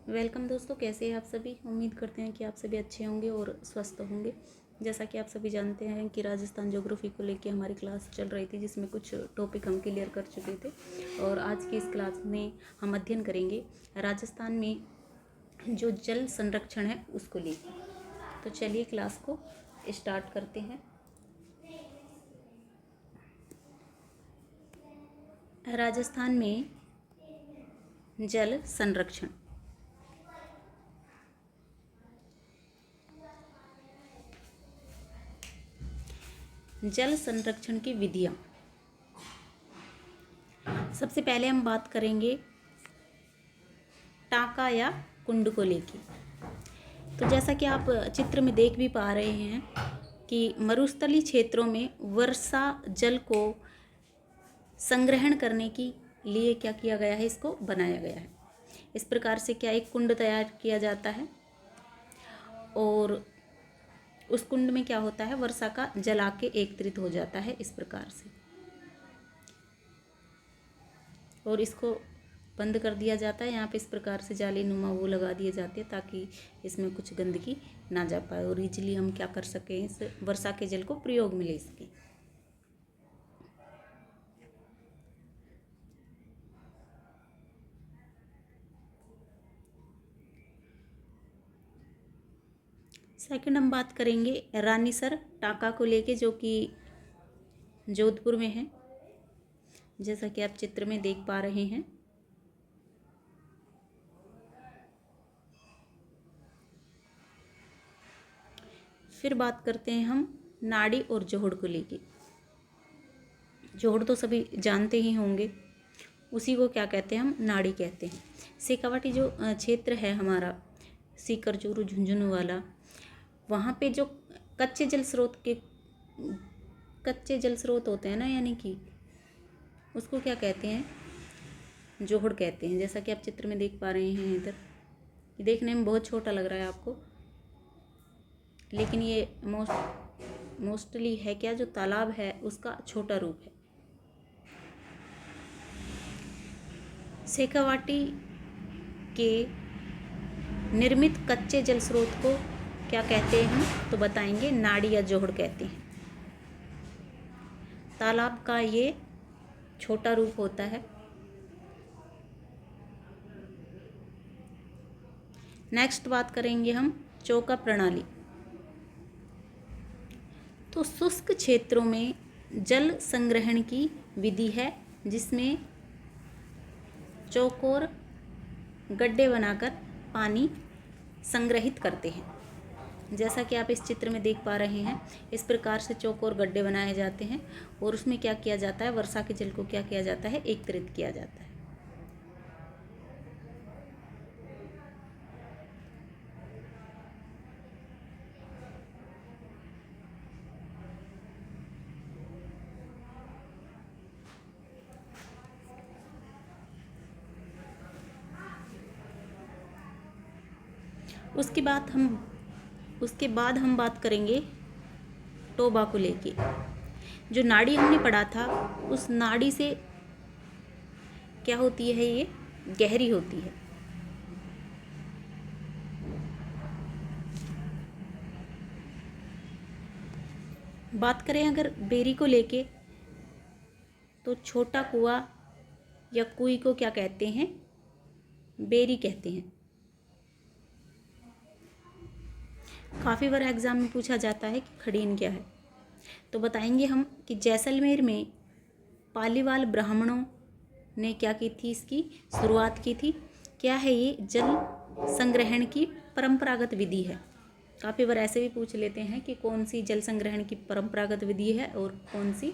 Welcome दोस्तों, कैसे हैं आप सभी। उम्मीद करते हैं कि आप सभी अच्छे होंगे और स्वस्थ होंगे। जैसा कि आप सभी जानते हैं कि राजस्थान ज्योग्राफी को लेके हमारी क्लास चल रही थी, जिसमें कुछ टॉपिक हम क्लियर कर चुके थे और आज की इस क्लास में हम अध्ययन करेंगे राजस्थान में जो जल संरक्षण है उसको लेकर। तो चलिए क्लास को स्टार्ट करते हैं। राजस्थान में जल संरक्षण। जल संरक्षण की विधियां। सबसे पहले हम बात करेंगे टांका या कुंड को लेके। तो जैसा कि आप चित्र में देख भी पा रहे हैं कि मरुस्थलीय क्षेत्रों में वर्षा जल को संग्रहण करने के लिए क्या किया गया है, इसको बनाया गया है। इस प्रकार से क्या एक कुंड तैयार किया जाता है और उस कुंड में क्या होता है, वर्षा का जल आके एकत्रित हो जाता है इस प्रकार से, और इसको बंद कर दिया जाता है। यहाँ पे इस प्रकार से जाली नुमा वो लगा दिए जाते हैं ताकि इसमें कुछ गंदगी ना जा पाए और इजीली हम क्या कर सकें, इस वर्षा के जल को प्रयोग में ले सकें। सेकंड हम बात करेंगे रानीसर टांका को लेके, जो कि जोधपुर में है, जैसा कि आप चित्र में देख पा रहे हैं। फिर बात करते हैं हम नाड़ी और जोहड़ को लेके। जोहड़ तो सभी जानते ही होंगे, उसी को क्या कहते हैं, हम नाड़ी कहते हैं। शेखावाटी जो क्षेत्र है हमारा, सीकर चूरू झुंझुनू वाला, वहाँ पे जो कच्चे जल स्रोत होते हैं ना, यानी कि उसको क्या कहते हैं, जोहड़ कहते हैं। जैसा कि आप चित्र में देख पा रहे हैं, इधर ये देखने में बहुत छोटा लग रहा है आपको, लेकिन ये मोस्टली है क्या, जो तालाब है उसका छोटा रूप है। शेखावाटी के निर्मित कच्चे जल स्रोत को क्या कहते हैं हम, तो बताएंगे नाड़ी या जोहड़ कहते हैं। तालाब का ये छोटा रूप होता है। नेक्स्ट बात करेंगे हम चौका प्रणाली। तो शुष्क क्षेत्रों में जल संग्रहण की विधि है, जिसमें चौकोर गड्ढे बनाकर पानी संग्रहित करते हैं। जैसा कि आप इस चित्र में देख पा रहे हैं, इस प्रकार से चौकोर गड्ढे बनाए जाते हैं और उसमें क्या किया जाता है, वर्षा के जल को क्या किया जाता है, एकत्रित किया जाता है। उसके बाद हम बात करेंगे टोबा को लेके। जो नाड़ी हमने पढ़ा था, उस नाड़ी से क्या होती है, ये गहरी होती है। बात करें अगर बेरी को लेके, तो छोटा कुआं या कुई को क्या कहते हैं, बेरी कहते हैं। काफ़ी बार एग्जाम में पूछा जाता है कि खड़ीन क्या है, तो बताएंगे हम कि जैसलमेर में पालीवाल ब्राह्मणों ने क्या की थी, इसकी शुरुआत की थी। क्या है ये, जल संग्रहण की परंपरागत विधि है। काफ़ी बार ऐसे भी पूछ लेते हैं कि कौन सी जल संग्रहण की परंपरागत विधि है और कौन सी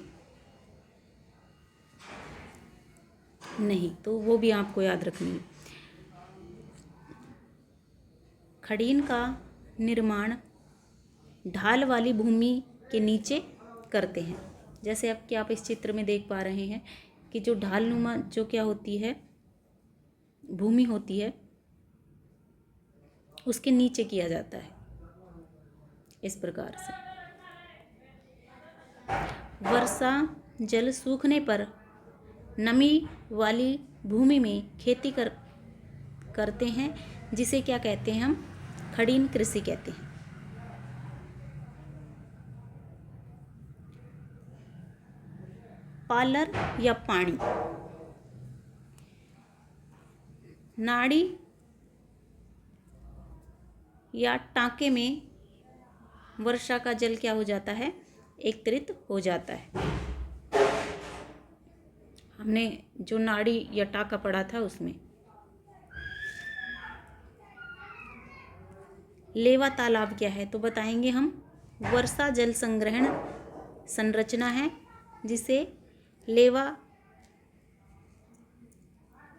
नहीं, तो वो भी आपको याद रखनी है। खड़ीन का निर्माण ढाल वाली भूमि के नीचे करते हैं। जैसे अब कि आप इस चित्र में देख पा रहे हैं कि जो ढालनुमा जो क्या होती है, भूमि होती है, उसके नीचे किया जाता है इस प्रकार से। वर्षा जल सूखने पर नमी वाली भूमि में खेती करते हैं, जिसे क्या कहते हैं हम, खड़ीन कृषि कहते हैं। पालर या पानी, नाड़ी या टाँके में वर्षा का जल क्या हो जाता है, एकत्रित हो जाता है। हमने जो नाड़ी या टाँका पढ़ा था उसमें। लेवा तालाब क्या है, तो बताएंगे हम, वर्षा जल संग्रहण संरचना है जिसे लेवा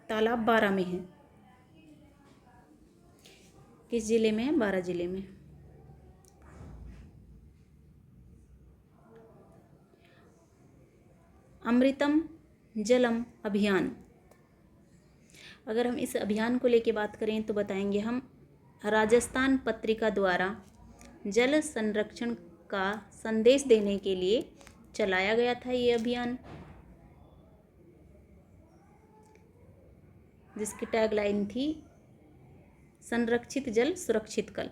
तालाब बारां में है। किस जिले में है, बारां जिले में। अमृतम जलम अभियान, अगर हम इस अभियान को लेके बात करें तो बताएंगे हम, राजस्थान पत्रिका द्वारा जल संरक्षण का संदेश देने के लिए चलाया गया था ये अभियान, जिसकी टैगलाइन थी संरक्षित जल सुरक्षित कल।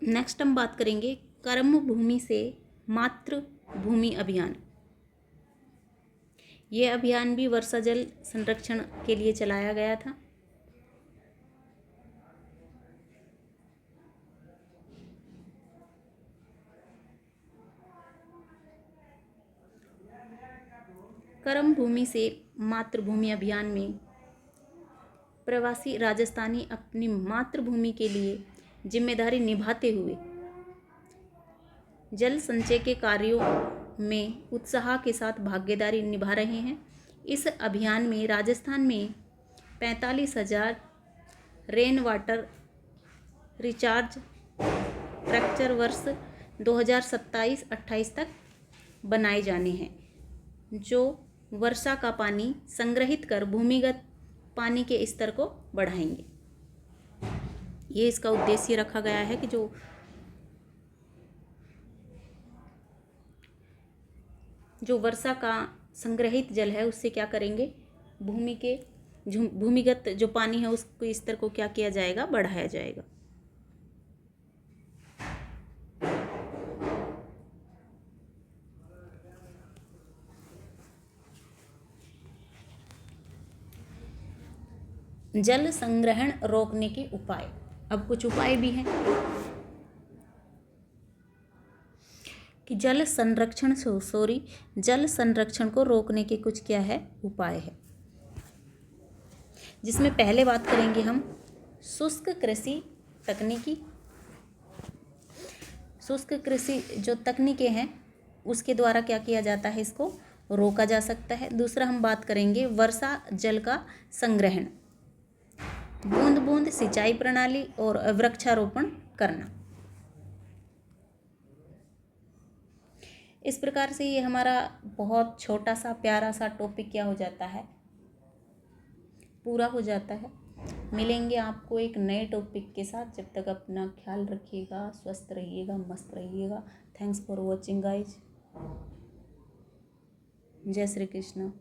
नेक्स्ट हम बात करेंगे कर्म भूमि से मातृभूमि अभियान। ये अभियान भी वर्षा जल संरक्षण के लिए चलाया गया था। कर्म भूमि से मातृभूमि अभियान में प्रवासी राजस्थानी अपनी मातृभूमि के लिए जिम्मेदारी निभाते हुए जल संचय के कार्यों में उत्साह के साथ भागीदारी निभा रहे हैं। इस अभियान में राजस्थान में 45,000 रेन वाटर रिचार्ज स्ट्रक्चर वर्ष 2027-28 तक बनाए जाने हैं, जो वर्षा का पानी संग्रहित कर भूमिगत पानी के स्तर को बढ़ाएंगे। ये इसका उद्देश्य रखा गया है कि जो वर्षा का संग्रहित जल है उससे क्या करेंगे, भूमिगत जो पानी है उसके स्तर को क्या किया जाएगा, बढ़ाया जाएगा। जल संग्रहण रोकने के उपाय, अब कुछ उपाय भी हैं कि जल संरक्षण को रोकने के कुछ क्या है, उपाय है। जिसमें पहले बात करेंगे हम शुष्क कृषि तकनीकी। शुष्क कृषि जो तकनीकें हैं उसके द्वारा क्या किया जाता है, इसको रोका जा सकता है। दूसरा हम बात करेंगे वर्षा जल का संग्रहण, बूंद बूंद सिंचाई प्रणाली और वृक्षारोपण करना। इस प्रकार से ये हमारा बहुत छोटा सा प्यारा सा टॉपिक क्या हो जाता है, पूरा हो जाता है। मिलेंगे आपको एक नए टॉपिक के साथ। जब तक अपना ख्याल रखिएगा, स्वस्थ रहिएगा, मस्त रहिएगा। Thanks for watching guys. जय श्री कृष्ण।